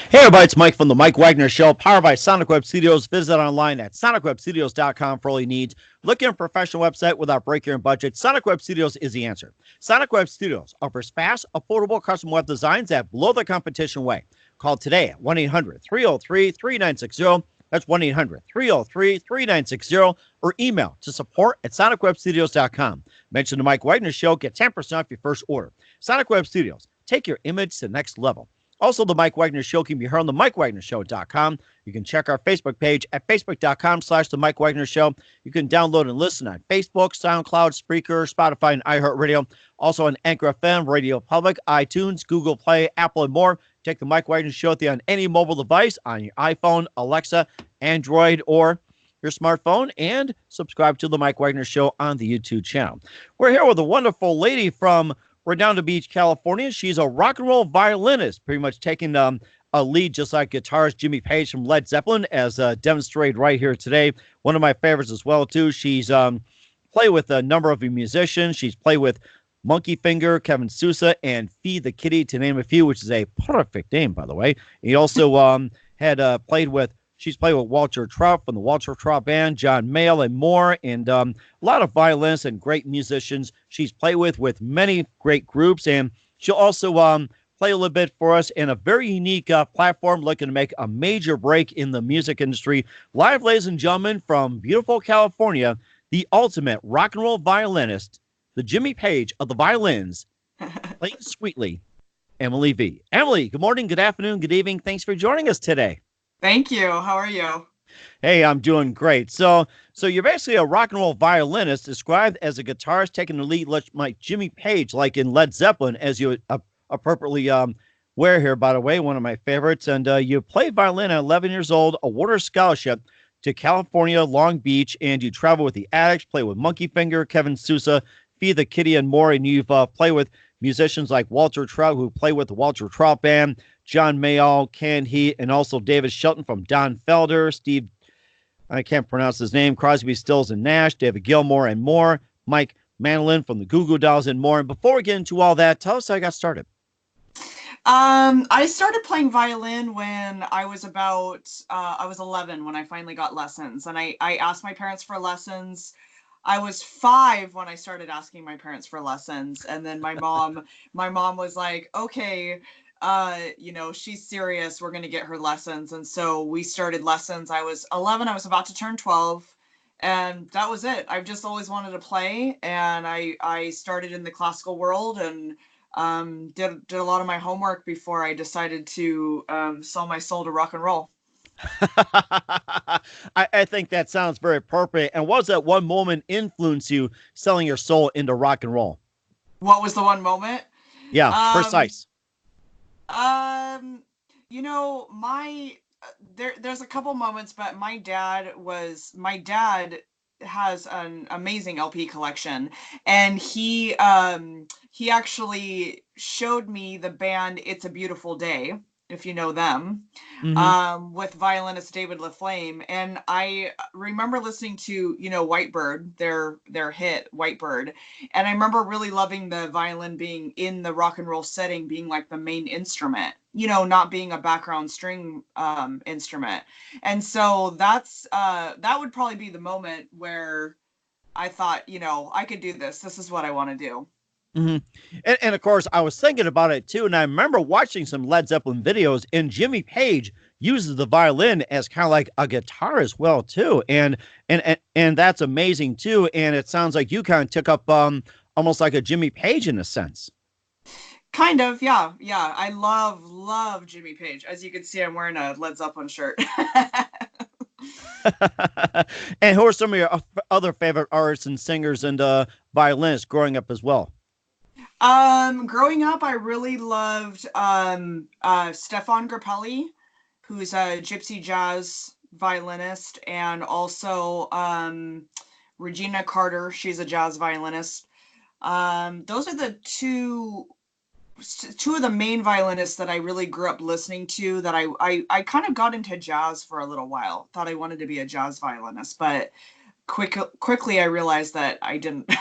Hey everybody, it's Mike from the Mike Wagner Show, powered by Sonic Web Studios. Visit online at sonicwebstudios.com for all your needs. Looking for a professional website without breaking your budget? Sonic Web Studios is the answer. Sonic Web Studios offers fast, affordable custom web designs that blow the competition away. Call today at 1-800-303-3960. That's 1-800-303-3960, or email to support at sonicwebstudios.com. Mention the Mike Wagner Show, get 10% off your first order. Sonic Web Studios, take your image to the next level. Also, the Mike Wagner Show can be heard on the MikeWagnerShow.com. You can check our Facebook page at Facebook.com/The Mike Wagner Show. You can download and listen on Facebook, SoundCloud, Spreaker, Spotify, and iHeartRadio. Also on Anchor FM, Radio Public, iTunes, Google Play, Apple, and more. Take the Mike Wagner Show with you on any mobile device, on your iPhone, Alexa, Android, or your smartphone, and subscribe to the Mike Wagner Show on the YouTube channel. We're here with a wonderful lady from Redondo Beach, California. She's a rock and roll violinist, pretty much taking a lead just like guitarist Jimmy Page from Led Zeppelin, as demonstrated right here today. One of my favorites as well, too. She's played with a number of musicians. She's played with Monkey Finger, Kevin Sousa, and Feed the Kitty, to name a few, which is a perfect name, by the way. He also she's played with Walter Trout from the Walter Trout Band, John Mayall, and more, and a lot of violinists and great musicians she's played with many great groups, and she'll also play a little bit for us in a very unique platform, looking to make a major break in the music industry. Live, ladies and gentlemen, from beautiful California, the ultimate rock and roll violinist, the Jimmy Page of the violins, playing sweetly, Emily V. Emily, good morning, good afternoon, good evening. Thanks for joining us today. Thank you. How are you? Hey, I'm doing great. So you're basically a rock and roll violinist, described as a guitarist taking the lead like Jimmy Page, like in Led Zeppelin, as you appropriately wear here, by the way, one of my favorites. And you played violin at 11 years old, awarded a scholarship to California, Long Beach, and you travel with the Addicts, play with Monkey Finger, Kevin Sousa, Feed the Kitty, and more. And you've played with musicians like Walter Trout, who play with the Walter Trout Band, John Mayall, Ken Heat, and also David Shelton from Don Felder, Steve, I can't pronounce his name, Crosby, Stills, and Nash, David Gilmour, and more, Mike Mandolin from the Goo Goo Dolls, and more. And before we get into all that, tell us how you got started. I started playing violin when I was I was 11 when I finally got lessons. And I asked my parents for lessons. I was 5 when I started asking my parents for lessons. And then my mom was like, okay, she's serious. We're going to get her lessons. And so we started lessons. I was 11. I was about to turn 12. And that was it. I've just always wanted to play. And I started in the classical world and did a lot of my homework before I decided to sell my soul to rock and roll. I think that sounds very appropriate. And what was that one moment influence you selling your soul into rock and roll? What was the one moment? Yeah, precise. There's a couple moments, but my dad has an amazing LP collection, and he actually showed me the band It's a Beautiful Day, if you know them, with violinist David LaFlame. And I remember listening to, Whitebird, their hit Whitebird. And I remember really loving the violin being in the rock and roll setting, being like the main instrument, not being a background string instrument. And so that would probably be the moment where I thought, I could do this. This is what I want to do. Mm-hmm. And of course, I was thinking about it too, and I remember watching some Led Zeppelin videos, and Jimmy Page uses the violin as kind of like a guitar as well too, and that's amazing too. And it sounds like you kind of took up almost like a Jimmy Page in a sense. Kind of, yeah. I love Jimmy Page. As you can see, I'm wearing a Led Zeppelin shirt. And who are some of your other favorite artists and singers and violinists growing up as well? Growing up, I really loved Stefan Grappelli, who's a gypsy jazz violinist, and also Regina Carter. She's a jazz violinist. Those are the two of the main violinists that I really grew up listening to. That I kind of got into jazz for a little while. Thought I wanted to be a jazz violinist, but quickly I realized that I didn't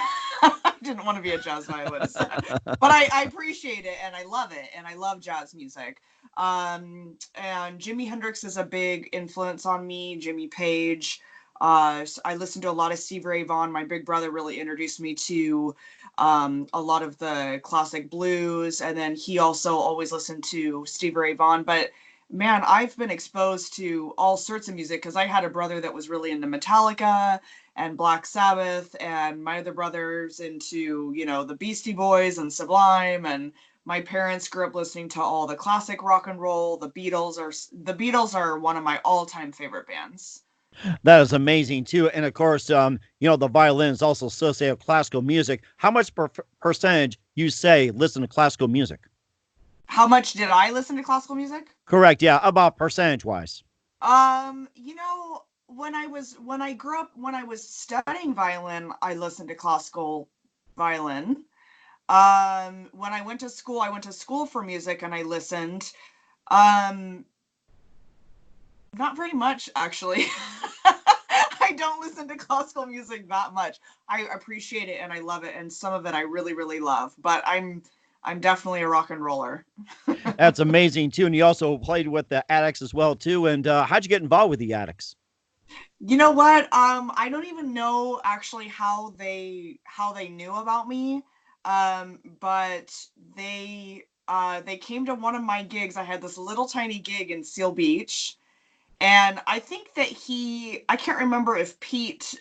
didn't want to be a jazz violinist. But I appreciate it and I love it and I love jazz music. And Jimi Hendrix is a big influence on me. Jimmy Page. I listened to a lot of Stevie Ray Vaughan. My big brother really introduced me to a lot of the classic blues, and then he also always listened to Stevie Ray Vaughan. But man, I've been exposed to all sorts of music because I had a brother that was really into Metallica and Black Sabbath, and my other brother's into, you know, the Beastie Boys and Sublime, and my parents grew up listening to all the classic rock and roll. The Beatles are one of my all-time favorite bands. That is amazing too. And of course, you know, the violin is also associated with classical music. How much percentage you say listen to classical music? How much did I listen to classical music? Correct. Yeah. About percentage wise. You know, when I grew up, when I was studying violin, I listened to classical violin. When I went to school for music and I listened. Not very much, actually. I don't listen to classical music that much. I appreciate it and I love it, and some of it I really, really love. But I'm definitely a rock and roller. That's amazing too. And you also played with the Addicts as well too. And how'd you get involved with the Addicts? You know what? I don't even know actually how they knew about me. But they came to one of my gigs. I had this little tiny gig in Seal Beach. And I think that I can't remember if Pete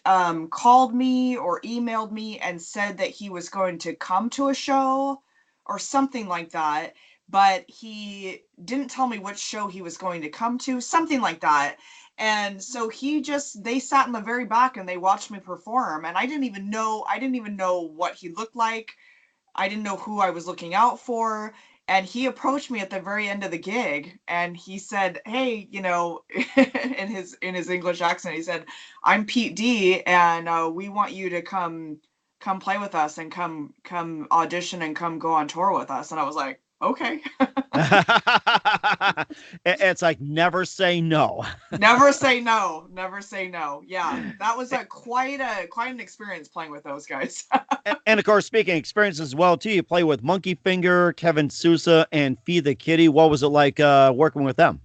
called me or emailed me and said that he was going to come to a show or something like that. But he didn't tell me which show he was going to come to, something like that. And so they sat in the very back and they watched me perform. And I didn't even know what he looked like. I didn't know who I was looking out for. And he approached me at the very end of the gig and he said, "Hey, you know," in his English accent, he said, "I'm Pete D, and we want you to come play with us and come audition and come go on tour with us." And I was like, "Okay." It's like never say no. Never say no. Never say no. Yeah, that was quite an experience playing with those guys. And of course, speaking of experience as well too, you play with Monkey Finger, Kevin Sousa, and Feed the Kitty. What was it like working with them?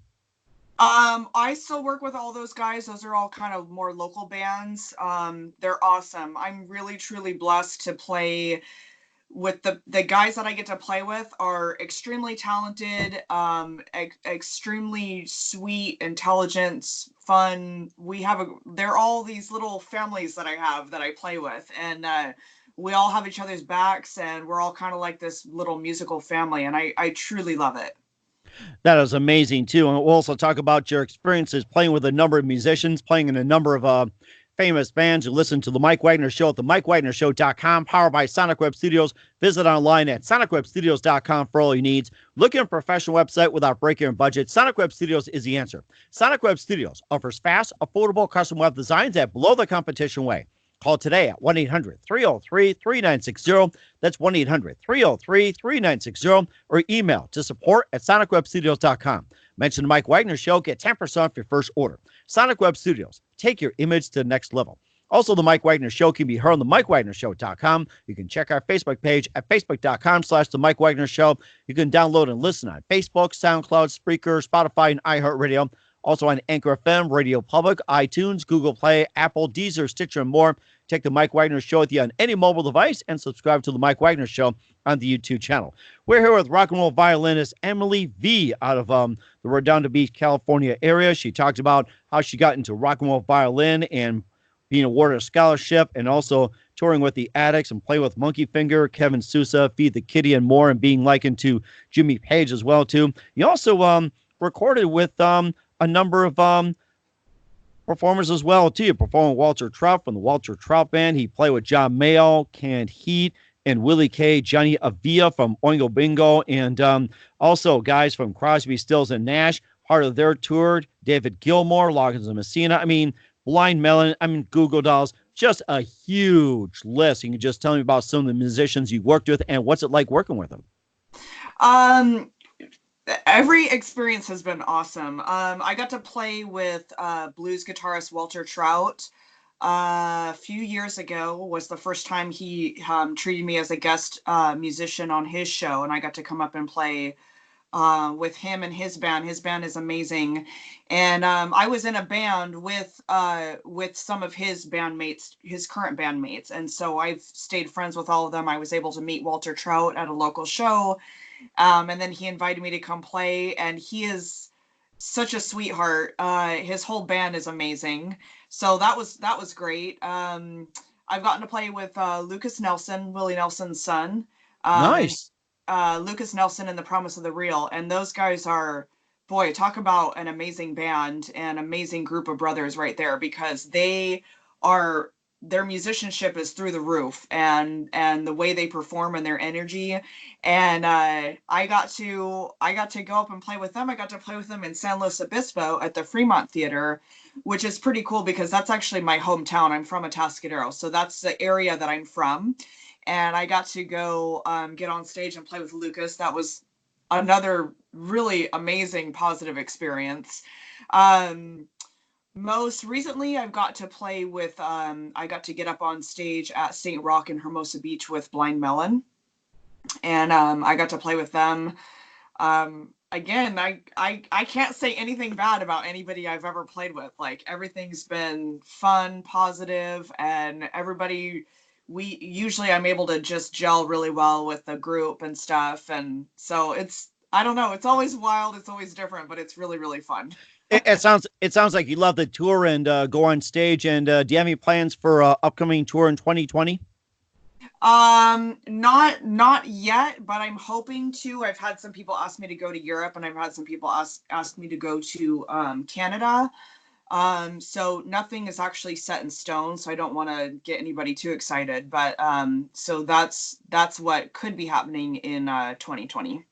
I still work with all those guys. Those are all kind of more local bands. They're awesome. I'm really truly blessed to play with the guys that I get to play with are extremely talented, extremely sweet, intelligent, fun. They're all these little families that I have that I play with, and we all have each other's backs, and we're all kind of like this little musical family, and I truly love it. That is amazing too. And we'll also talk about your experiences playing with a number of musicians, playing in a number of famous bands. You listen to the Mike Wagner Show at the MikeWagnerShow.com, powered by Sonic Web Studios. Visit online at SonicWebStudios.com for all your needs. Looking for a professional website without breaking your budget? Sonic Web Studios is the answer. Sonic Web Studios offers fast, affordable custom web designs at below the competition way. Call today at 1-800-303-3960. That's 1-800-303-3960. Or email to support@SonicWebStudios.com. Mention the Mike Wagner Show. Get 10% off your first order. Sonic Web Studios. Take your image to the next level. Also, the Mike Wagner Show can be heard on the MikeWagnerShow.com. You can check our Facebook page at Facebook.com/The Mike Wagner Show. You can download and listen on Facebook, SoundCloud, Spreaker, Spotify, and iHeartRadio. Also on Anchor FM, Radio Public, iTunes, Google Play, Apple, Deezer, Stitcher, and more. Take the Mike Wagner Show with you on any mobile device and subscribe to the Mike Wagner Show on the YouTube channel. We're here with rock and roll violinist Emily V out of the Redondo Beach, California area. She talked about how she got into rock and roll violin and being awarded a scholarship, and also touring with the Addicts and play with Monkey Finger, Kevin Sousa, Feed the Kitty, and more, and being likened to Jimmy Page as well too. You also recorded with a number of performers as well too. You performed with Walter Trout from the Walter Trout Band. He played with John Mayall, Canned Heat, and Willie K. Johnny Avila from Oingo Bingo, and also guys from Crosby, Stills, and Nash, part of their tour. David Gilmour, Loggins and Messina. I mean, Blind Melon. I mean, Google Dolls. Just a huge list. You can just tell me about some of the musicians you worked with and what's it like working with them. Every experience has been awesome. I got to play with blues guitarist Walter Trout. a few years ago was the first time he treated me as a guest musician on his show, and I got to come up and play with him and his band. His band is amazing, and I was in a band with some of his bandmates, his current bandmates, and so I've stayed friends with all of them. I was able to meet Walter Trout at a local show, and then he invited me to come play, and he is such a sweetheart. His whole band is amazing, so that was great. I've gotten to play with Lucas Nelson, Willie Nelson's son. And Nice. Lucas Nelson and the Promise of the Real, and those guys are, boy, talk about an amazing band and amazing group of brothers right there, because their musicianship is through the roof, and the way they perform and their energy. And I got to go up and play with them. I got to play with them in San Luis Obispo at the Fremont Theater, which is pretty cool because that's actually my hometown. I'm from Atascadero, so that's the area that I'm from. And I got to go get on stage and play with Lucas. That was another really amazing, positive experience. Most recently, I've got to play with, I got to get up on stage at St. Rock in Hermosa Beach with Blind Melon. And I got to play with them. Again, I can't say anything bad about anybody I've ever played with. Like, everything's been fun, positive, and everybody, I'm able to just gel really well with the group and stuff. And so I don't know, it's always wild, it's always different, but it's really, really fun. It sounds like you love the tour and go on stage. And do you have any plans for upcoming tour in 2020? Not yet, but I'm hoping to. I've had some people ask me to go to Europe, and I've had some people ask me to go to Canada. So nothing is actually set in stone, so I don't want to get anybody too excited, but so that's what could be happening in 2020.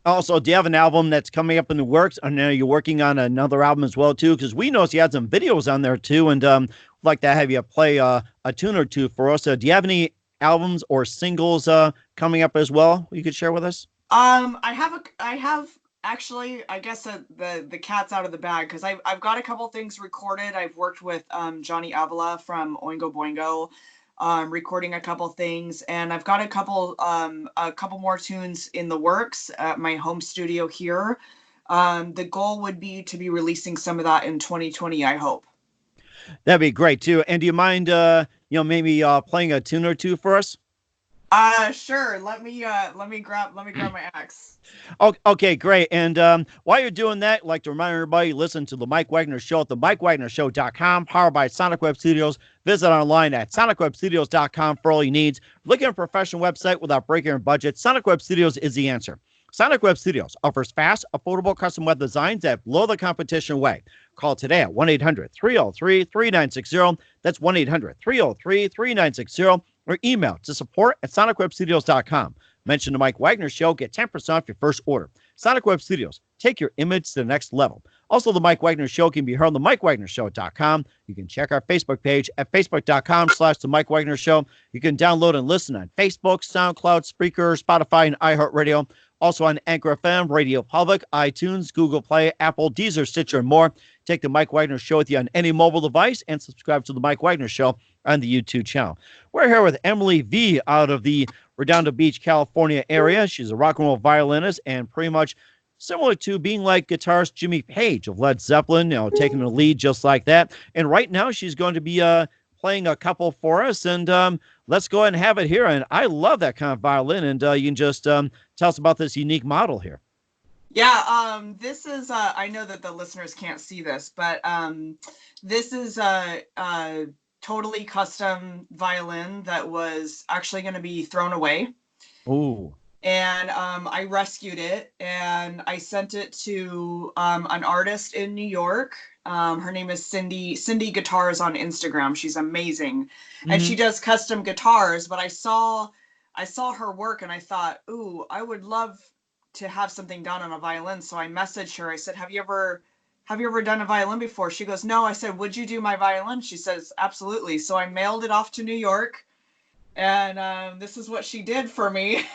Also, do you have an album that's coming up in the works? I know you're working on another album as well, too, because we noticed you had some videos on there, too, and like to have you play a tune or two for us. Do you have any albums or singles coming up as well you could share with us? I have actually, I guess the cat's out of the bag, because I've got a couple things recorded. I've worked with Johnny Avila from Oingo Boingo, recording a couple things, and I've got a couple more tunes in the works at my home studio here. The goal would be to be releasing some of that in 2020, I hope. That'd be great too. And do you mind maybe playing a tune or two for us? Sure. Let me grab my axe. Oh, okay, great. And while you're doing that, I'd like to remind everybody, listen to the Mike Wagner Show at the MikeWagnerShow.com, powered by Sonic Web Studios. Visit online at SonicWebStudios.com for all your needs. Looking at a professional website without breaking your budget, Sonic Web Studios is the answer. Sonic Web Studios offers fast, affordable custom web designs that blow the competition away. Call today at 1-800-303-3960. That's 1-800-303-3960. Or email to support@sonicwebstudios.com. Mention the Mike Wagner Show. Get 10% off your first order. Sonic Web Studios. Take your image to the next level. Also, the Mike Wagner Show can be heard on the MikeWagnerShow.com. You can check our Facebook page at Facebook.com/the Mike Wagner Show. You can download and listen on Facebook, SoundCloud, Spreaker, Spotify, and iHeartRadio. Also on Anchor FM, Radio Public, iTunes, Google Play, Apple, Deezer, Stitcher, and more. Take the Mike Wagner Show with you on any mobile device and subscribe to the Mike Wagner Show on the YouTube channel. We're here with Emily V out of the Redondo Beach, California area. She's a rock and roll violinist and pretty much similar to being like guitarist Jimmy Page of Led Zeppelin, taking the lead just like that. And right now she's going to be playing a couple for us, and let's go ahead and have it here. And I love that kind of violin, and you can just tell us about this unique model here. Yeah, this is, I know that the listeners can't see this, but this is a totally custom violin that was actually going to be thrown away. Ooh. And I rescued it, and I sent it to an artist in New York. Her name is Cindy Guitars on Instagram. She's amazing. Mm-hmm. And she does custom guitars, but I saw her work, and I thought, ooh, I would love to have something done on a violin. So I messaged her. I said, have you ever done a violin before? She goes, no. I said, would you do my violin? She says, absolutely. So I mailed it off to New York, and this is what she did for me.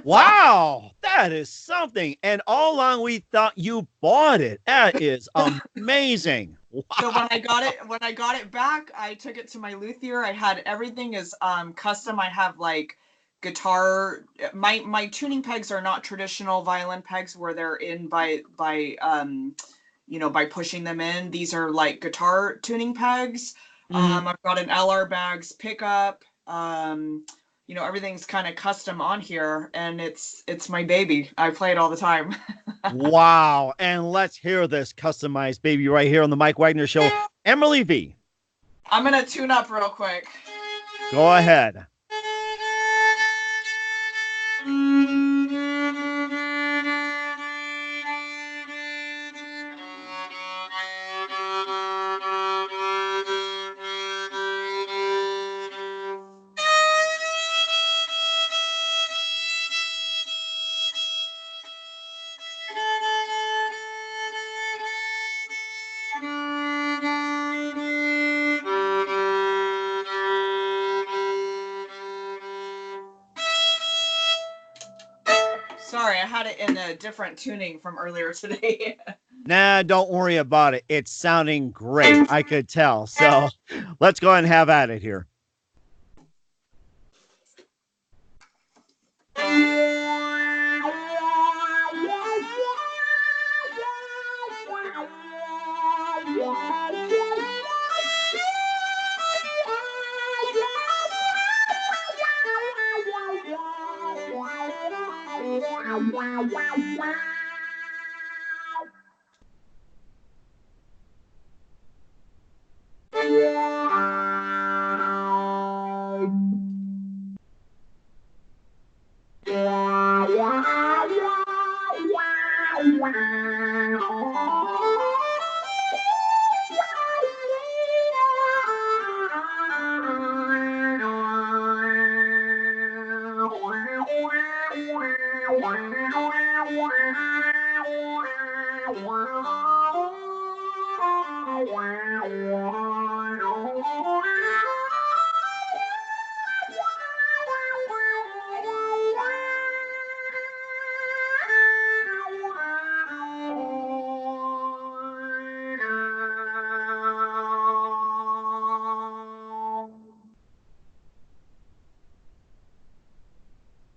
Wow, that is something. And all along we thought you bought it. That is amazing. So when I got it back, I took it to my luthier. I had everything is custom. I have like guitar. My tuning pegs are not traditional violin pegs where they're in by pushing them in. These are like guitar tuning pegs. I've got an LR Bags pickup. Everything's kind of custom on here, and it's my baby. I play it all the time. Wow. And let's hear this customized baby right here on the Mike Wagner Show. Emily V, I'm gonna tune up real quick. go ahead. Sorry, I had it in a different tuning from earlier today. Nah, don't worry about it. It's sounding great. I could tell. So let's go ahead and have at it here.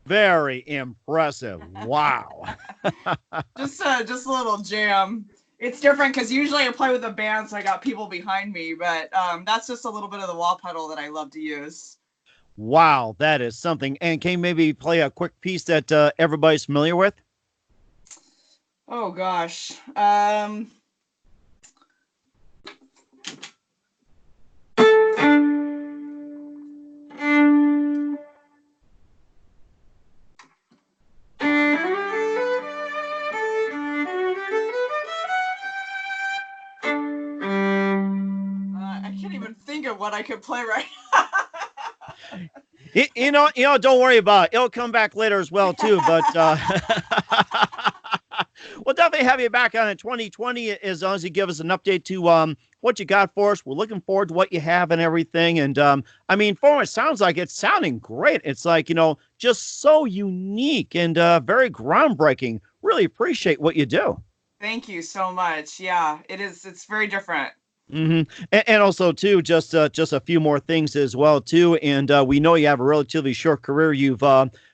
Very impressive. Wow. Just a little jam. It's different because usually I play with a band, so I got people behind me. But that's just a little bit of the wah pedal that I love to use. Wow, that is something. And can you maybe play a quick piece that everybody's familiar with? Oh gosh. I can't even think of what I could play right now. Don't worry about it. It'll come back later as well too. But we'll definitely have you back on in 2020 as long as you give us an update to what you got for us. We're looking forward to what you have and everything. And I mean, from what it sounds like, it's sounding great. It's like, just so unique and very groundbreaking. Really appreciate what you do. Thank you so much. Yeah, it is. It's very different. And also too, just a few more things as well too. And we know you have a relatively short career. You've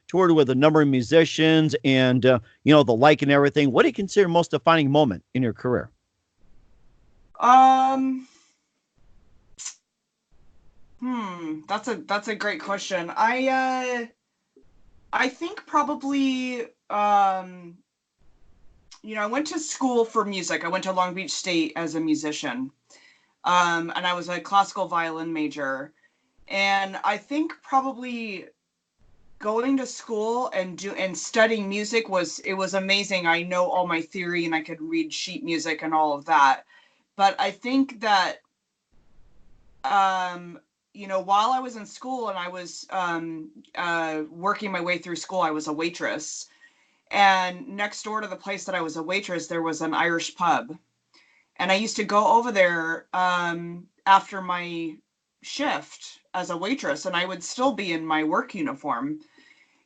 toured with a number of musicians, and the like and everything. What do you consider most defining moment in your career? That's a great question. I think probably I went to school for music. I went to Long Beach State as a musician. And I was a classical violin major. And I think probably going to school and studying music was amazing. I know all my theory and I could read sheet music and all of that. But I think that while I was in school and I was working my way through school, I was a waitress. And next door to the place that I was a waitress, there was an Irish pub. And I used to go over there after my shift as a waitress, and I would still be in my work uniform.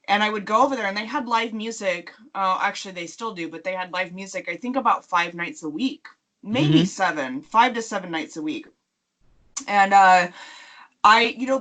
And I would go over there, and they had live music. Actually, they still do, but they had live music, I think, about 5 nights a week. maybe 5 to 7 nights a week. And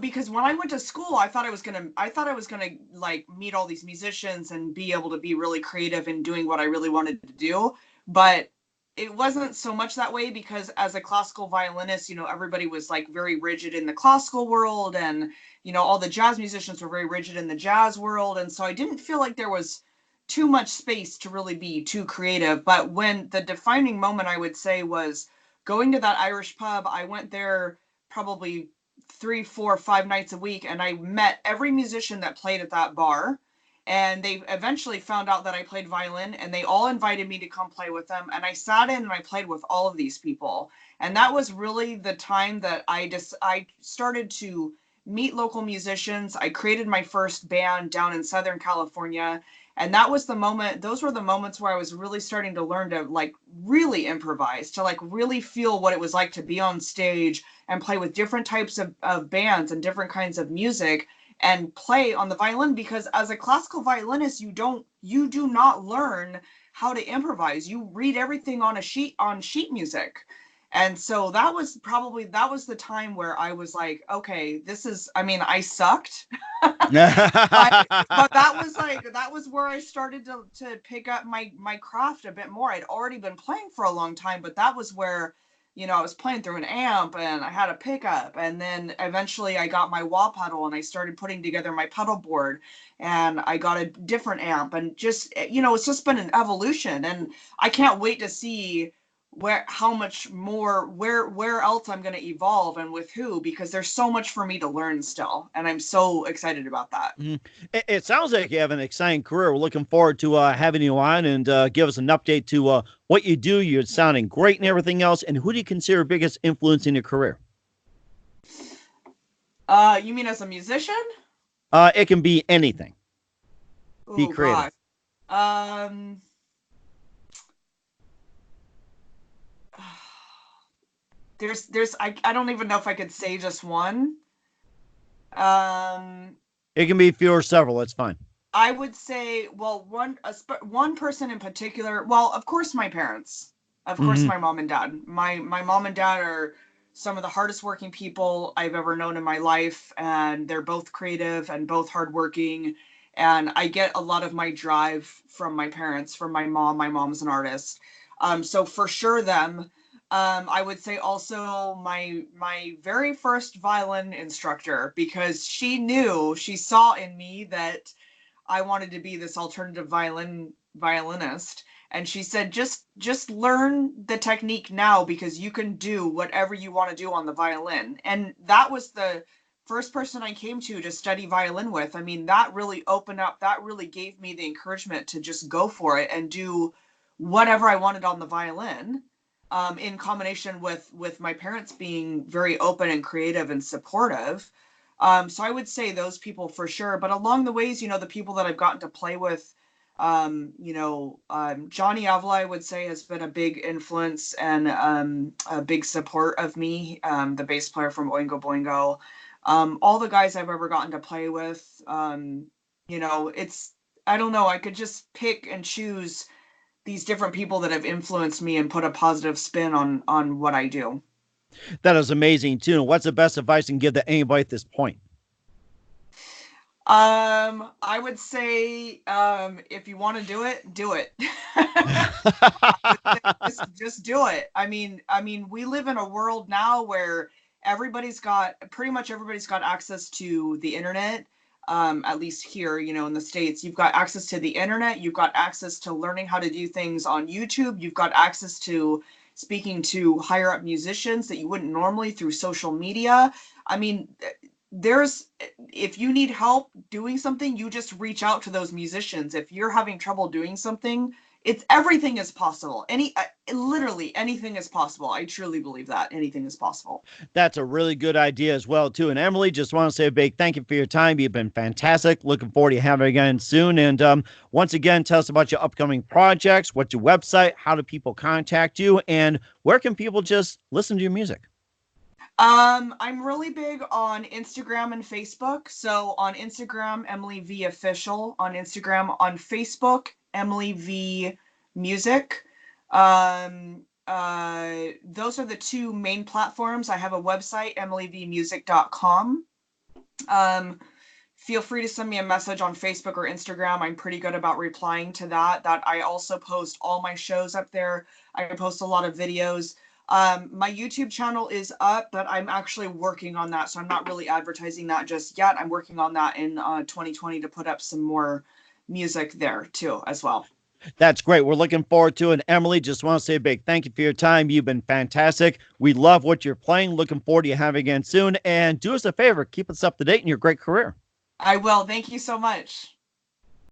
because when I went to school, I thought I was gonna like meet all these musicians and be able to be really creative in doing what I really wanted to do. But it wasn't so much that way, because as a classical violinist, everybody was like very rigid in the classical world, and all the jazz musicians were very rigid in the jazz world, and so I didn't feel like there was too much space to really be too creative. But when the defining moment, I would say, was going to that Irish pub. I went there probably 3, 4, 5 nights a week, and I met every musician that played at that bar. And they eventually found out that I played violin, and they all invited me to come play with them. And I sat in and I played with all of these people. And that was really the time that I started to meet local musicians. I created my first band down in Southern California. And that was the moment, those were the moments where I was really starting to learn to like really improvise, to like really feel what it was like to be on stage and play with different types of bands and different kinds of music and play on the violin. Because as a classical violinist, you do not learn how to improvise. You read everything on sheet music. And so that was the time where I was like, okay, I sucked. but that was where I started to pick up my craft a bit more. I'd already been playing for a long time, but that was where, I was playing through an amp and I had a pickup, and then eventually I got my wah pedal and I started putting together my pedal board, and I got a different amp, and just, it's just been an evolution, and I can't wait to see where else I'm going to evolve and with who, because there's so much for me to learn still, and I'm so excited about that. It sounds like you have an exciting career. We're looking forward to having you on and give us an update to what you do. You're sounding great and everything else. And who do you consider biggest influence in your career? You mean as a musician? It can be anything. Be creative. God. I don't even know if I could say just one. It can be few or several. It's fine. I would say, well, one person in particular. Well, of course, my parents. Of course, my mom and dad. My mom and dad are some of the hardest working people I've ever known in my life, and they're both creative and both hardworking. And I get a lot of my drive from my parents, from my mom. My mom's an artist, so for sure them. I would say also my very first violin instructor, because she saw in me that I wanted to be this alternative violinist. And she said, just learn the technique now, because you can do whatever you want to do on the violin. And that was the first person I came to study violin with. I mean, that really opened up, that really gave me the encouragement to just go for it and do whatever I wanted on the violin. In combination with my parents being very open and creative and supportive. So I would say those people for sure. But along the ways, the people that I've gotten to play with, Johnny Avila, I would say, has been a big influence and a big support of me, the bass player from Oingo Boingo. All the guys I've ever gotten to play with, it's, I don't know, I could just pick and choose these different people that have influenced me and put a positive spin on what I do. That is amazing too. And what's the best advice you can give to anybody at this point? I would say, if you want to do it, do it. just do it. I mean, we live in a world now where pretty much everybody's got access to the internet. At least here, in the States, you've got access to the internet, you've got access to learning how to do things on YouTube, you've got access to speaking to higher up musicians that you wouldn't normally through social media. I mean, if you need help doing something, you just reach out to those musicians. If you're having trouble doing something, everything is possible. Literally anything is possible. I truly believe that anything is possible. That's a really good idea as well too. And Emily, just want to say a big thank you for your time. You've been fantastic. Looking forward to having you again soon. And once again, tell us about your upcoming projects. What's your website? How do people contact you? And where can people just listen to your music? I'm really big on Instagram and Facebook. So on Instagram, Emily V Official. On Instagram, on Facebook, Emily V Music. those are the two main platforms. I have a website, emilyvmusic.com. Feel free to send me a message on Facebook or Instagram. I'm pretty good about replying to that. I also post all my shows up there. I post a lot of videos. My YouTube channel is up, but I'm actually working on that. So I'm not really advertising that just yet. I'm working on that in 2020 to put up some more music there too, as well. That's great. We're looking forward to it. And Emily, just want to say a big thank you for your time. You've been fantastic. We love what you're playing. Looking forward to you having again soon. And do us a favor, keep us up to date in your great career. I will. Thank you so much.